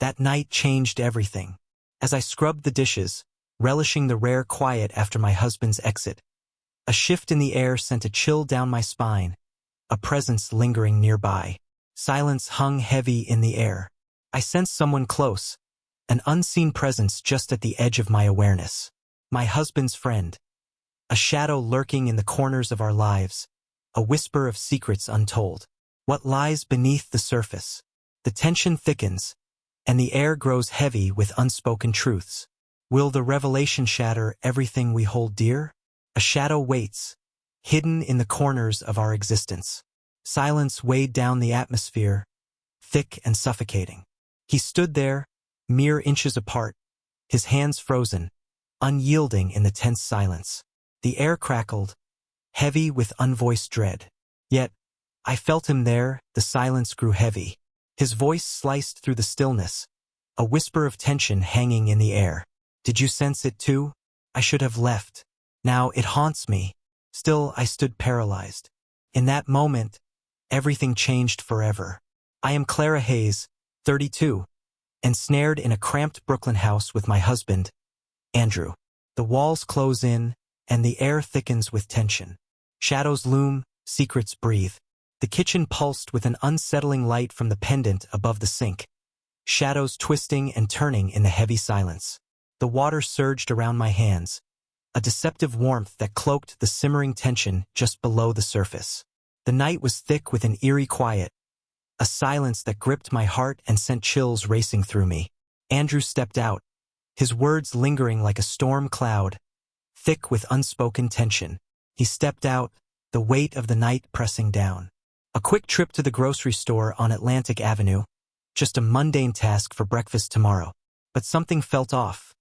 That night changed everything. As I scrubbed the dishes, relishing the rare quiet after my husband's exit, a shift in the air sent a chill down my spine, a presence lingering nearby. Silence hung heavy in the air. I sensed someone close, an unseen presence just at the edge of my awareness. My husband's friend. A shadow lurking in the corners of our lives, a whisper of secrets untold. What lies beneath the surface? The tension thickens, and the air grows heavy with unspoken truths. Will the revelation shatter everything we hold dear? A shadow waits, hidden in the corners of our existence. Silence weighed down the atmosphere, thick and suffocating. He stood there, mere inches apart, his hands frozen, unyielding in the tense silence. The air crackled, heavy with unvoiced dread. Yet, I felt him there. The silence grew heavy. His voice sliced through the stillness, a whisper of tension hanging in the air. Did you sense it too? I should have left. Now it haunts me. Still, I stood paralyzed. In that moment, everything changed forever. I am Clara Hayes, 32, ensnared in a cramped Brooklyn house with my husband, Andrew. The walls close in, and the air thickens with tension. Shadows loom, secrets breathe. The kitchen pulsed with an unsettling light from the pendant above the sink, shadows twisting and turning in the heavy silence. The water surged around my hands, a deceptive warmth that cloaked the simmering tension just below the surface. The night was thick with an eerie quiet, a silence that gripped my heart and sent chills racing through me. Andrew stepped out, his words lingering like a storm cloud, thick with unspoken tension. He stepped out, the weight of the night pressing down. A quick trip to the grocery store on Atlantic Avenue, just a mundane task for breakfast tomorrow. But something felt off,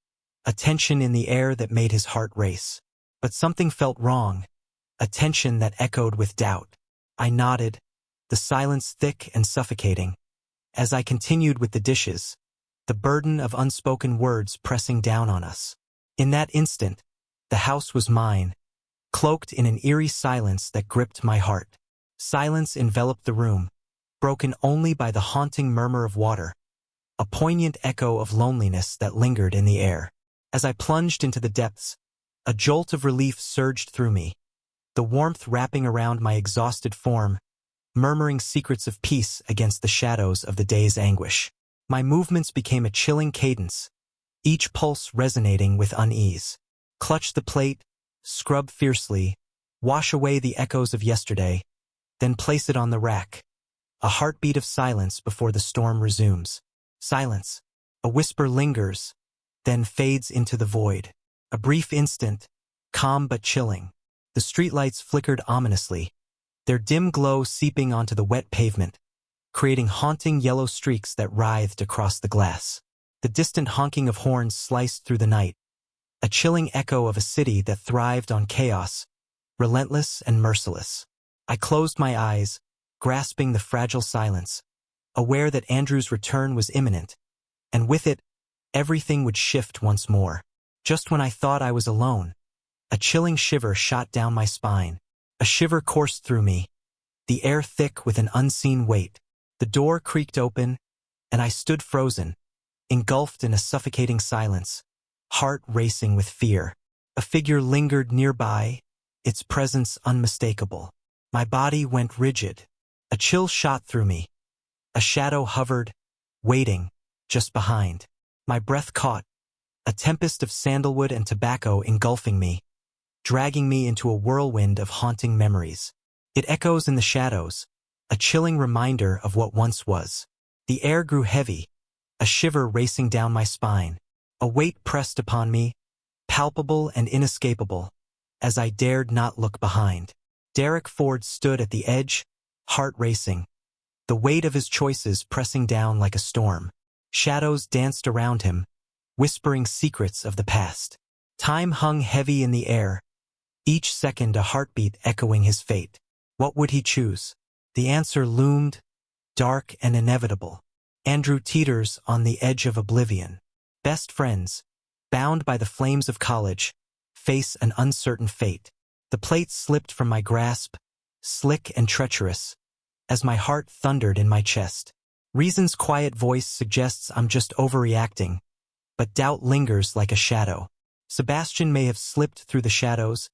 a tension in the air that made his heart race. But something felt wrong, a tension that echoed with doubt. I nodded, the silence thick and suffocating. As I continued with the dishes, the burden of unspoken words pressing down on us. In that instant, the house was mine, cloaked in an eerie silence that gripped my heart. Silence enveloped the room, broken only by the haunting murmur of water, a poignant echo of loneliness that lingered in the air. As I plunged into the depths, a jolt of relief surged through me, the warmth wrapping around my exhausted form, murmuring secrets of peace against the shadows of the day's anguish. My movements became a chilling cadence, each pulse resonating with unease. Clutch the plate, scrub fiercely, wash away the echoes of yesterday, then place it on the rack. A heartbeat of silence before the storm resumes. Silence. A whisper lingers, then fades into the void. A brief instant, calm but chilling. The streetlights flickered ominously, their dim glow seeping onto the wet pavement, creating haunting yellow streaks that writhed across the glass. The distant honking of horns sliced through the night, a chilling echo of a city that thrived on chaos, relentless and merciless. I closed my eyes, grasping the fragile silence, aware that Andrew's return was imminent, and with it, everything would shift once more. Just when I thought I was alone, a chilling shiver shot down my spine. A shiver coursed through me, the air thick with an unseen weight. The door creaked open, and I stood frozen, engulfed in a suffocating silence, heart racing with fear. A figure lingered nearby, its presence unmistakable. My body went rigid. A chill shot through me. A shadow hovered, waiting, just behind. My breath caught, a tempest of sandalwood and tobacco engulfing me, dragging me into a whirlwind of haunting memories. It echoes in the shadows, a chilling reminder of what once was. The air grew heavy, a shiver racing down my spine. A weight pressed upon me, palpable and inescapable, as I dared not look behind. Derek Ford stood at the edge, heart racing, the weight of his choices pressing down like a storm. Shadows danced around him, whispering secrets of the past. Time hung heavy in the air, each second a heartbeat echoing his fate. What would he choose? The answer loomed, dark and inevitable. Andrew teeters on the edge of oblivion. Best friends, bound by the flames of college, face an uncertain fate. The plate slipped from my grasp, slick and treacherous, as my heart thundered in my chest. Reason's quiet voice suggests I'm just overreacting, but doubt lingers like a shadow. Sebastian may have slipped through the shadows,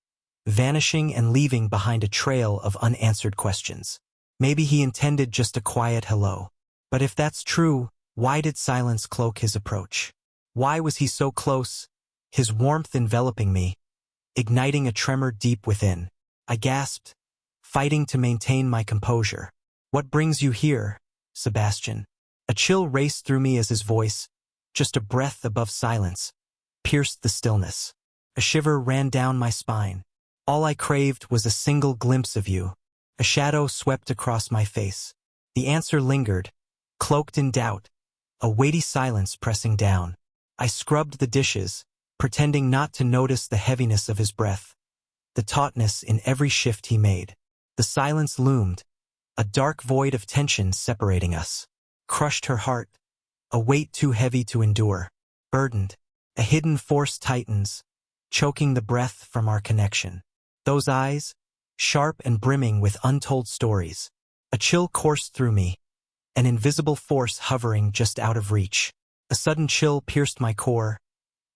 vanishing and leaving behind a trail of unanswered questions. Maybe he intended just a quiet hello. But if that's true, why did silence cloak his approach? Why was he so close, his warmth enveloping me, igniting a tremor deep within? I gasped, fighting to maintain my composure. What brings you here, Sebastian? A chill raced through me as his voice, just a breath above silence, pierced the stillness. A shiver ran down my spine. All I craved was a single glimpse of you. A shadow swept across my face. The answer lingered, cloaked in doubt, a weighty silence pressing down. I scrubbed the dishes, pretending not to notice the heaviness of his breath, the tautness in every shift he made. The silence loomed, a dark void of tension separating us. Crushed her heart, a weight too heavy to endure. Burdened, a hidden force tightens, choking the breath from our connection. Those eyes, sharp and brimming with untold stories. A chill coursed through me, an invisible force hovering just out of reach. A sudden chill pierced my core,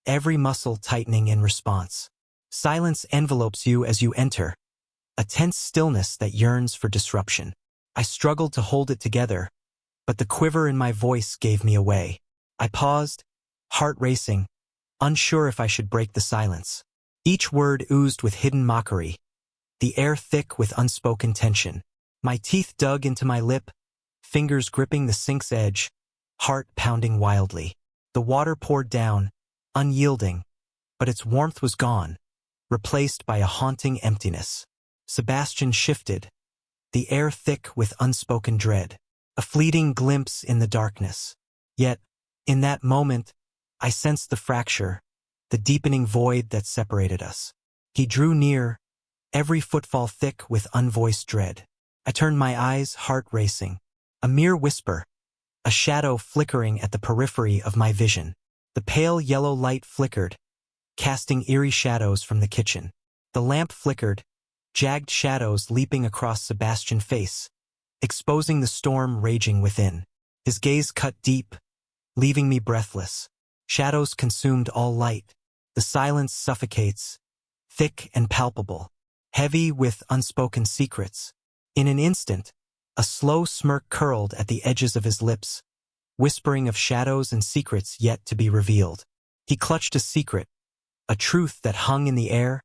every muscle tightening in response. Silence envelopes you as you enter, a tense stillness that yearns for disruption. I struggled to hold it together, but the quiver in my voice gave me away. I paused, heart racing, unsure if I should break the silence. Each word oozed with hidden mockery, the air thick with unspoken tension. My teeth dug into my lip, fingers gripping the sink's edge, heart pounding wildly. The water poured down, unyielding, but its warmth was gone, replaced by a haunting emptiness. Sebastian shifted, the air thick with unspoken dread, a fleeting glimpse in the darkness. Yet, in that moment, I sensed the fracture, the deepening void that separated us. He drew near, every footfall thick with unvoiced dread. I turned my eyes, heart racing. A mere whisper, a shadow flickering at the periphery of my vision. The pale yellow light flickered, casting eerie shadows from the kitchen. The lamp flickered, jagged shadows leaping across Sebastian's face, exposing the storm raging within. His gaze cut deep, leaving me breathless. Shadows consumed all light. The silence suffocates, thick and palpable, heavy with unspoken secrets. In an instant, a slow smirk curled at the edges of his lips, whispering of shadows and secrets yet to be revealed. He clutched a secret, a truth that hung in the air,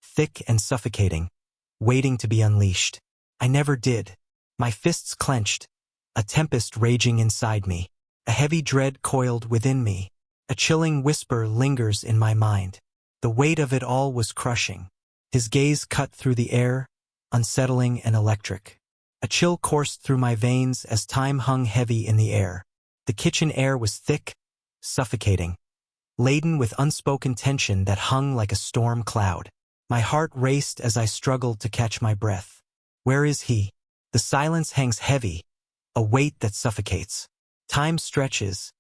thick and suffocating, waiting to be unleashed. I never did. My fists clenched, a tempest raging inside me. A heavy dread coiled within me. A chilling whisper lingers in my mind. The weight of it all was crushing. His gaze cut through the air, unsettling and electric. A chill coursed through my veins as time hung heavy in the air. The kitchen air was thick, suffocating, laden with unspoken tension that hung like a storm cloud. My heart raced as I struggled to catch my breath. Where is he? The silence hangs heavy, a weight that suffocates. Time stretches,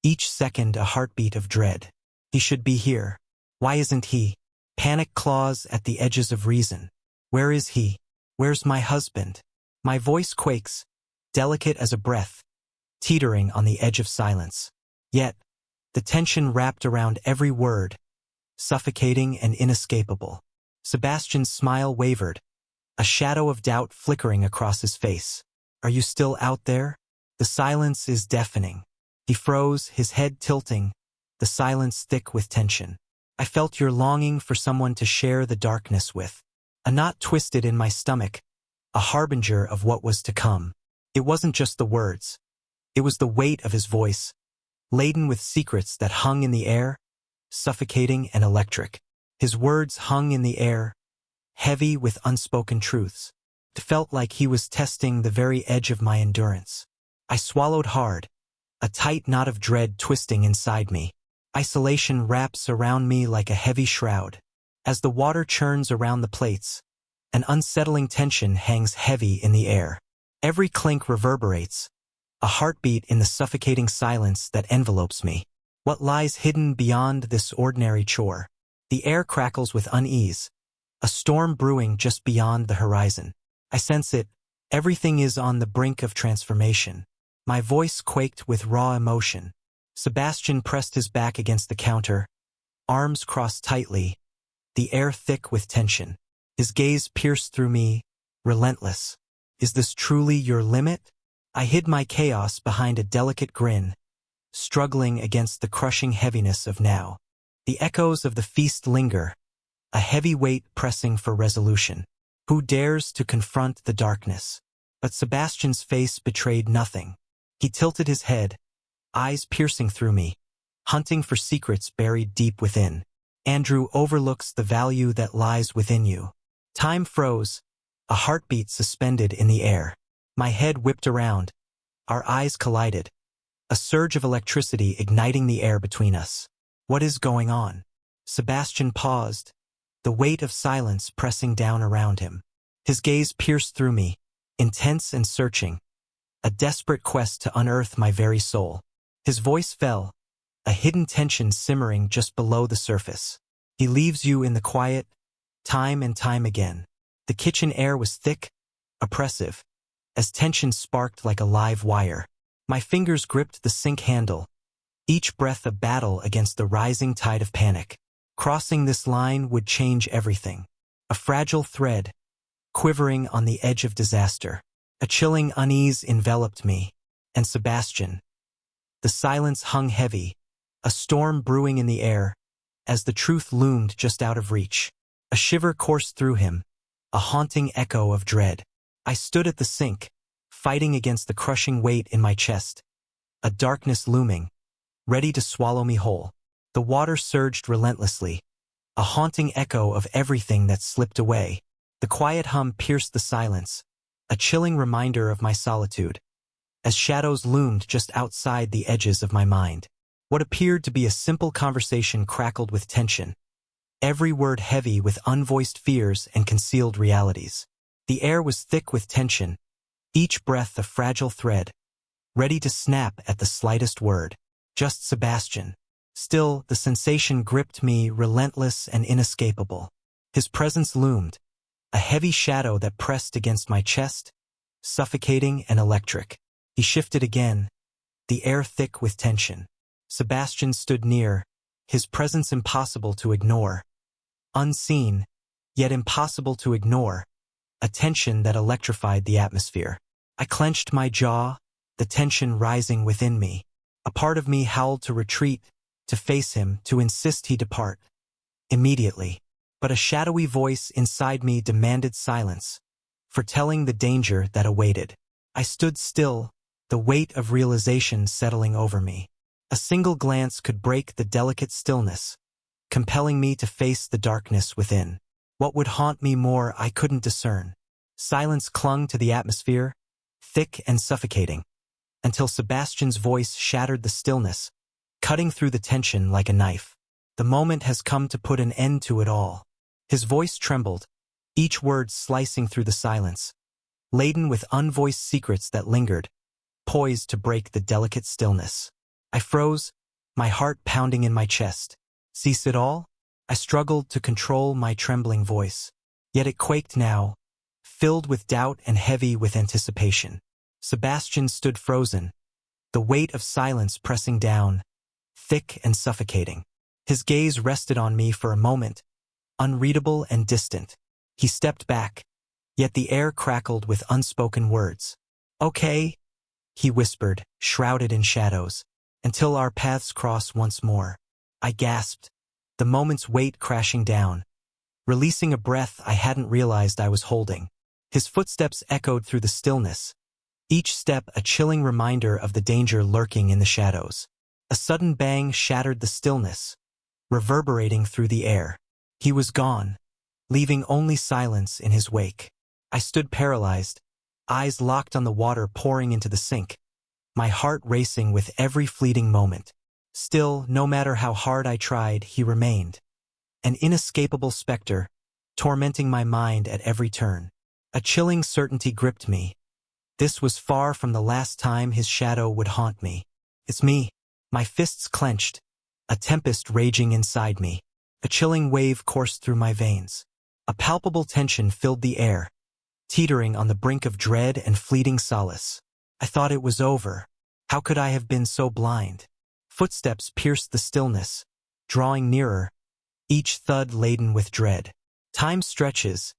each second a heartbeat of dread. He should be here. Why isn't he? Panic claws at the edges of reason. Where is he? Where's my husband? My voice quakes, delicate as a breath, teetering on the edge of silence. Yet, the tension wrapped around every word, suffocating and inescapable. Sebastian's smile wavered, a shadow of doubt flickering across his face. Are you still out there? The silence is deafening. He froze, his head tilting, the silence thick with tension. I felt your longing for someone to share the darkness with. A knot twisted in my stomach, a harbinger of what was to come. It wasn't just the words. It was the weight of his voice, laden with secrets that hung in the air, suffocating and electric. His words hung in the air, heavy with unspoken truths. It felt like he was testing the very edge of my endurance. I swallowed hard, a tight knot of dread twisting inside me. Isolation wraps around me like a heavy shroud. As the water churns around the plates, an unsettling tension hangs heavy in the air. Every clink reverberates, a heartbeat in the suffocating silence that envelopes me. What lies hidden beyond this ordinary chore? The air crackles with unease, a storm brewing just beyond the horizon. I sense it. Everything is on the brink of transformation. My voice quaked with raw emotion. Sebastian pressed his back against the counter, arms crossed tightly, the air thick with tension. His gaze pierced through me, relentless. Is this truly your limit? I hid my chaos behind a delicate grin, struggling against the crushing heaviness of now. The echoes of the feast linger, a heavy weight pressing for resolution. Who dares to confront the darkness? But Sebastian's face betrayed nothing. He tilted his head, eyes piercing through me, hunting for secrets buried deep within. Andrew overlooks the value that lies within you. Time froze, a heartbeat suspended in the air. My head whipped around, our eyes collided, a surge of electricity igniting the air between us. What is going on? Sebastian paused, the weight of silence pressing down around him. His gaze pierced through me, intense and searching, a desperate quest to unearth my very soul. His voice fell, a hidden tension simmering just below the surface. He leaves you in the quiet, time and time again. The kitchen air was thick, oppressive, as tension sparked like a live wire. My fingers gripped the sink handle, each breath a battle against the rising tide of panic. Crossing this line would change everything. A fragile thread, quivering on the edge of disaster. A chilling unease enveloped me, and Sebastian. The silence hung heavy, a storm brewing in the air, as the truth loomed just out of reach. A shiver coursed through him, a haunting echo of dread. I stood at the sink, fighting against the crushing weight in my chest, a darkness looming, ready to swallow me whole. The water surged relentlessly, a haunting echo of everything that slipped away. The quiet hum pierced the silence, a chilling reminder of my solitude, as shadows loomed just outside the edges of my mind. What appeared to be a simple conversation crackled with tension, every word heavy with unvoiced fears and concealed realities. The air was thick with tension, each breath a fragile thread, ready to snap at the slightest word. Just Sebastian. Still, the sensation gripped me, relentless and inescapable. His presence loomed, a heavy shadow that pressed against my chest, suffocating and electric. He shifted again, the air thick with tension. Sebastian stood near, his presence impossible to ignore. Unseen, yet impossible to ignore, a tension that electrified the atmosphere. I clenched my jaw, the tension rising within me. A part of me howled to retreat, to face him, to insist he depart. Immediately. But a shadowy voice inside me demanded silence, foretelling the danger that awaited. I stood still, the weight of realization settling over me. A single glance could break the delicate stillness, compelling me to face the darkness within. What would haunt me more I couldn't discern. Silence clung to the atmosphere, thick and suffocating, until Sebastian's voice shattered the stillness, cutting through the tension like a knife. The moment has come to put an end to it all. His voice trembled, each word slicing through the silence, laden with unvoiced secrets that lingered, poised to break the delicate stillness. I froze, my heart pounding in my chest. Cease it all? I struggled to control my trembling voice. Yet it quaked now, filled with doubt and heavy with anticipation. Sebastian stood frozen, the weight of silence pressing down, thick and suffocating. His gaze rested on me for a moment, unreadable and distant. He stepped back, yet the air crackled with unspoken words. Okay, he whispered, shrouded in shadows, until our paths cross once more. I gasped, the moment's weight crashing down, releasing a breath I hadn't realized I was holding. His footsteps echoed through the stillness, each step a chilling reminder of the danger lurking in the shadows. A sudden bang shattered the stillness, reverberating through the air. He was gone, leaving only silence in his wake. I stood paralyzed, eyes locked on the water pouring into the sink, my heart racing with every fleeting moment. Still, no matter how hard I tried, he remained, an inescapable specter, tormenting my mind at every turn. A chilling certainty gripped me. This was far from the last time his shadow would haunt me. It's me. My fists clenched, a tempest raging inside me. A chilling wave coursed through my veins. A palpable tension filled the air, teetering on the brink of dread and fleeting solace. I thought it was over. How could I have been so blind? Footsteps pierced the stillness, drawing nearer, each thud laden with dread. Time stretches,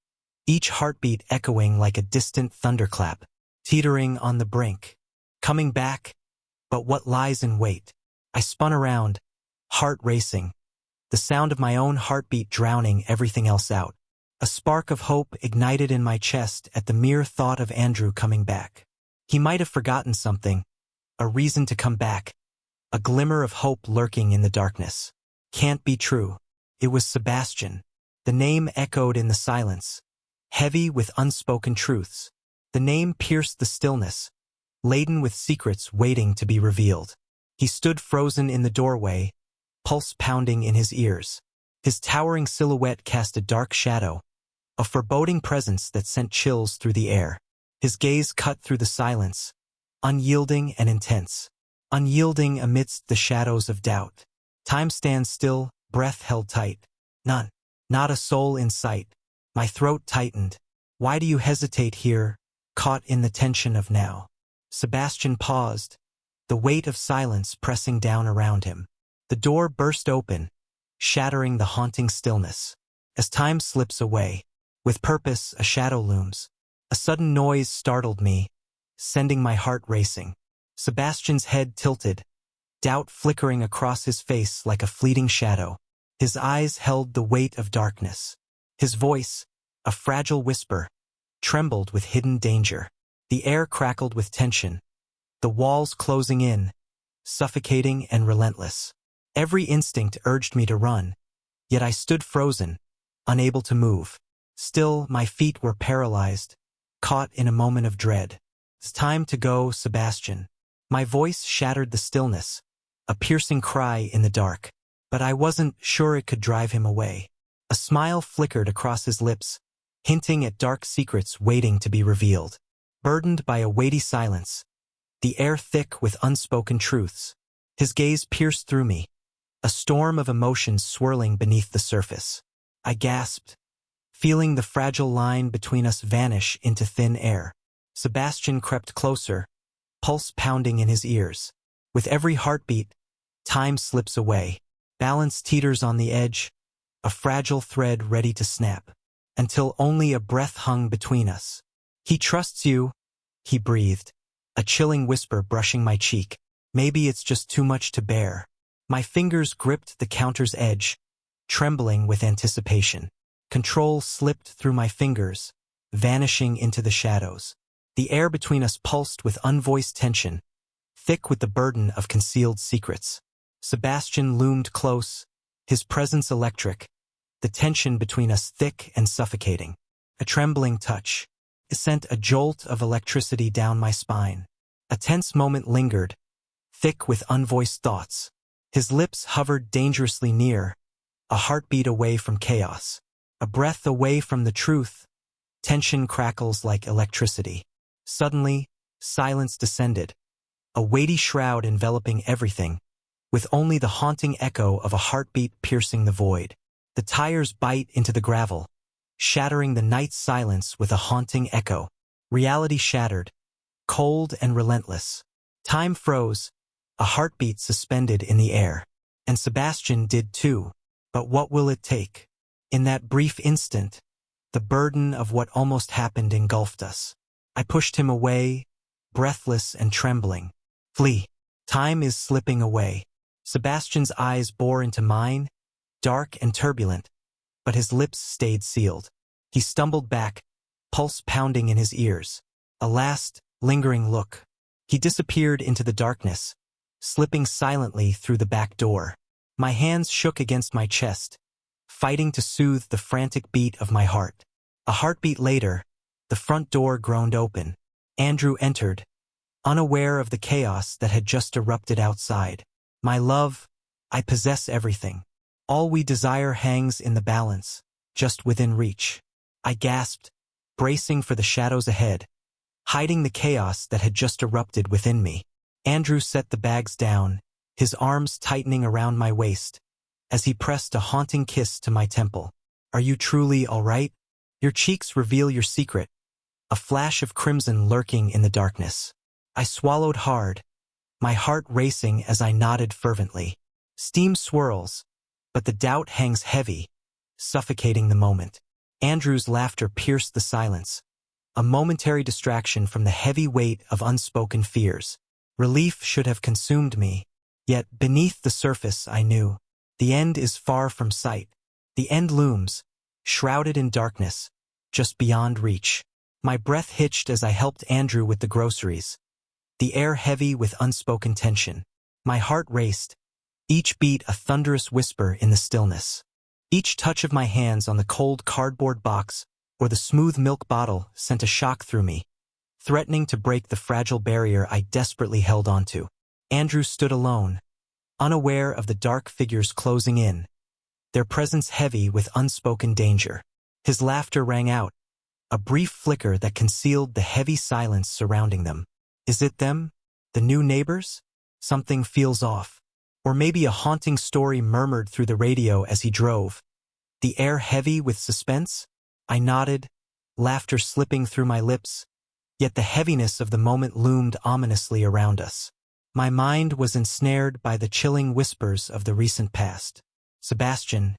each heartbeat echoing like a distant thunderclap, teetering on the brink. Coming back, but what lies in wait? I spun around, heart racing, the sound of my own heartbeat drowning everything else out. A spark of hope ignited in my chest at the mere thought of Andrew coming back. He might have forgotten something, a reason to come back, a glimmer of hope lurking in the darkness. Can't be true. It was Sebastian. The name echoed in the silence, heavy with unspoken truths. The name pierced the stillness, laden with secrets waiting to be revealed. He stood frozen in the doorway, pulse pounding in his ears. His towering silhouette cast a dark shadow, a foreboding presence that sent chills through the air. His gaze cut through the silence, unyielding and intense, unyielding amidst the shadows of doubt. Time stands still, breath held tight. None, not a soul in sight. My throat tightened. Why do you hesitate here, caught in the tension of now? Sebastian paused, the weight of silence pressing down around him. The door burst open, shattering the haunting stillness. As time slips away, with purpose a shadow looms. A sudden noise startled me, sending my heart racing. Sebastian's head tilted, doubt flickering across his face like a fleeting shadow. His eyes held the weight of darkness. His voice, a fragile whisper, trembled with hidden danger. The air crackled with tension, the walls closing in, suffocating and relentless. Every instinct urged me to run, yet I stood frozen, unable to move. Still, my feet were paralyzed, caught in a moment of dread. It's time to go, Sebastian. My voice shattered the stillness, a piercing cry in the dark, but I wasn't sure it could drive him away. A smile flickered across his lips, hinting at dark secrets waiting to be revealed. Burdened by a weighty silence, the air thick with unspoken truths, his gaze pierced through me, a storm of emotions swirling beneath the surface. I gasped, feeling the fragile line between us vanish into thin air. Sebastian crept closer, pulse pounding in his ears. With every heartbeat, time slips away. Balance teeters on the edge, a fragile thread ready to snap, until only a breath hung between us. He trusts you, he breathed, a chilling whisper brushing my cheek. Maybe it's just too much to bear. My fingers gripped the counter's edge, trembling with anticipation. Control slipped through my fingers, vanishing into the shadows. The air between us pulsed with unvoiced tension, thick with the burden of concealed secrets. Sebastian loomed close, his presence electric, the tension between us thick and suffocating. A trembling touch. It sent a jolt of electricity down my spine. A tense moment lingered, thick with unvoiced thoughts. His lips hovered dangerously near, a heartbeat away from chaos, a breath away from the truth. Tension crackles like electricity. Suddenly, silence descended, a weighty shroud enveloping everything, with only the haunting echo of a heartbeat piercing the void. The tires bite into the gravel, shattering the night's silence with a haunting echo. Reality shattered, cold and relentless. Time froze, a heartbeat suspended in the air. And Sebastian did too. But what will it take? In that brief instant, the burden of what almost happened engulfed us. I pushed him away, breathless and trembling. Flee. Time is slipping away. Sebastian's eyes bore into mine, dark and turbulent, but his lips stayed sealed. He stumbled back, pulse pounding in his ears. A last, lingering look. He disappeared into the darkness, slipping silently through the back door. My hands shook against my chest, fighting to soothe the frantic beat of my heart. A heartbeat later, the front door groaned open. Andrew entered, unaware of the chaos that had just erupted outside. My love, I possess everything. All we desire hangs in the balance, just within reach. I gasped, bracing for the shadows ahead, hiding the chaos that had just erupted within me. Andrew set the bags down, his arms tightening around my waist, as he pressed a haunting kiss to my temple. Are you truly all right? Your cheeks reveal your secret, a flash of crimson lurking in the darkness. I swallowed hard, my heart racing as I nodded fervently. Steam swirls, but the doubt hangs heavy, suffocating the moment. Andrew's laughter pierced the silence, a momentary distraction from the heavy weight of unspoken fears. Relief should have consumed me, yet beneath the surface I knew, the end is far from sight. The end looms, shrouded in darkness, just beyond reach. My breath hitched as I helped Andrew with the groceries, the air heavy with unspoken tension. My heart raced, each beat a thunderous whisper in the stillness. Each touch of my hands on the cold cardboard box or the smooth milk bottle sent a shock through me, threatening to break the fragile barrier I desperately held onto. Andrew stood alone, unaware of the dark figures closing in, their presence heavy with unspoken danger. His laughter rang out, a brief flicker that concealed the heavy silence surrounding them. Is it them? The new neighbors? Something feels off. Or maybe a haunting story murmured through the radio as he drove. The air heavy with suspense? I nodded, laughter slipping through my lips, yet the heaviness of the moment loomed ominously around us. My mind was ensnared by the chilling whispers of the recent past. Sebastian,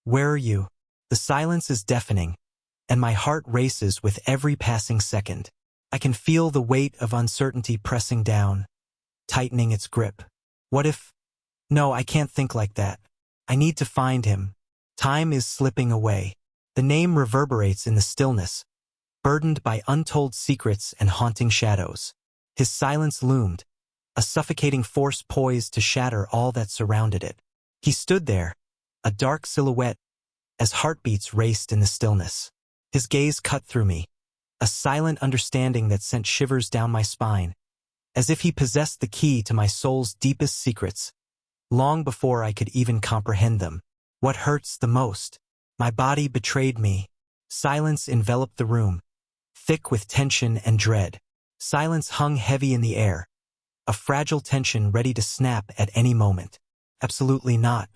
where are you? The silence is deafening, and my heart races with every passing second. I can feel the weight of uncertainty pressing down, tightening its grip. What if... No, I can't think like that. I need to find him. Time is slipping away. The name reverberates in the stillness, burdened by untold secrets and haunting shadows. His silence loomed, a suffocating force poised to shatter all that surrounded it. He stood there, a dark silhouette, as heartbeats raced in the stillness. His gaze cut through me, a silent understanding that sent shivers down my spine, as if he possessed the key to my soul's deepest secrets, long before I could even comprehend them. What hurts the most? My body betrayed me. Silence enveloped the room, thick with tension and dread. Silence hung heavy in the air, a fragile tension ready to snap at any moment. Absolutely not.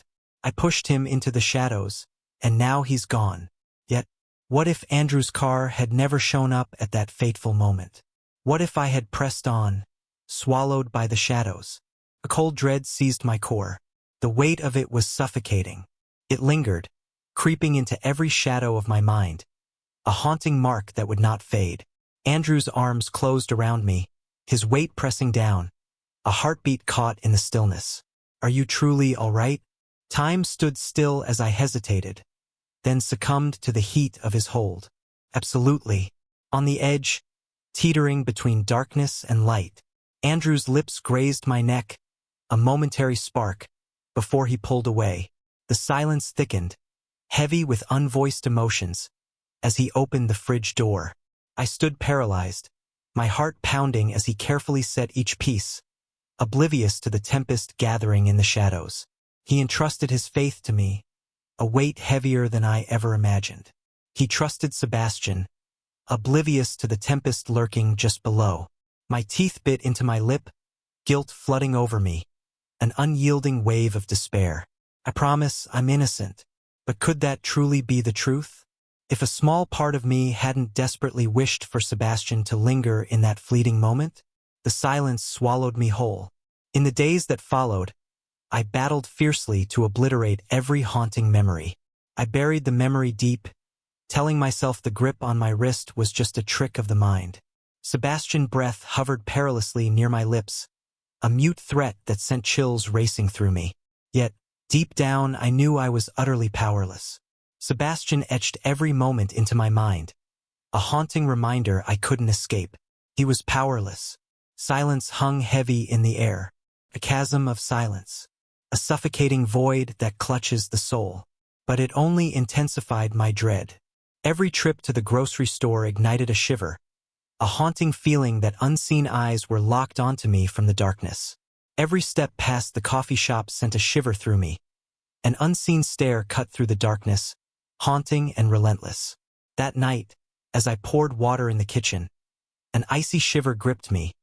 I pushed him into the shadows, and now he's gone. Yet, what if Andrew's car had never shown up at that fateful moment? What if I had pressed on, swallowed by the shadows? A cold dread seized my core. The weight of it was suffocating. It lingered, creeping into every shadow of my mind, a haunting mark that would not fade. Andrew's arms closed around me, his weight pressing down, a heartbeat caught in the stillness. Are you truly all right? Time stood still as I hesitated, then succumbed to the heat of his hold. Absolutely. On the edge, teetering between darkness and light. Andrew's lips grazed my neck, a momentary spark, before he pulled away. The silence thickened, heavy with unvoiced emotions, as he opened the fridge door. I stood paralyzed, my heart pounding as he carefully set each piece, oblivious to the tempest gathering in the shadows. He entrusted his faith to me, a weight heavier than I ever imagined. He trusted Sebastian, oblivious to the tempest lurking just below. My teeth bit into my lip, guilt flooding over me, an unyielding wave of despair. I promise I'm innocent, but could that truly be the truth? If a small part of me hadn't desperately wished for Sebastian to linger in that fleeting moment, the silence swallowed me whole. In the days that followed, I battled fiercely to obliterate every haunting memory. I buried the memory deep, telling myself the grip on my wrist was just a trick of the mind. Sebastian's breath hovered perilously near my lips, a mute threat that sent chills racing through me. Yet, deep down, I knew I was utterly powerless. Sebastian etched every moment into my mind, a haunting reminder I couldn't escape. He was powerless. Silence hung heavy in the air, a chasm of silence, a suffocating void that clutches the soul. But it only intensified my dread. Every trip to the grocery store ignited a shiver, a haunting feeling that unseen eyes were locked onto me from the darkness. Every step past the coffee shop sent a shiver through me. An unseen stare cut through the darkness, haunting and relentless. That night, as I poured water in the kitchen, an icy shiver gripped me,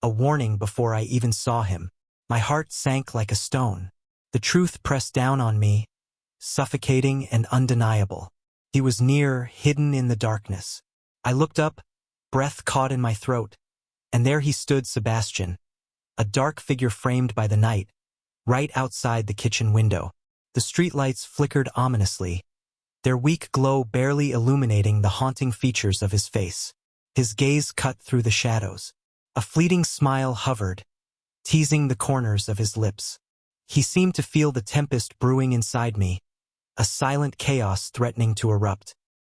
a warning before I even saw him. My heart sank like a stone. The truth pressed down on me, suffocating and undeniable. He was near, hidden in the darkness. I looked up, breath caught in my throat, and there he stood, Sebastian, a dark figure framed by the night, right outside the kitchen window. The streetlights flickered ominously, their weak glow barely illuminating the haunting features of his face. His gaze cut through the shadows. A fleeting smile hovered, teasing the corners of his lips. He seemed to feel the tempest brewing inside me, a silent chaos threatening to erupt.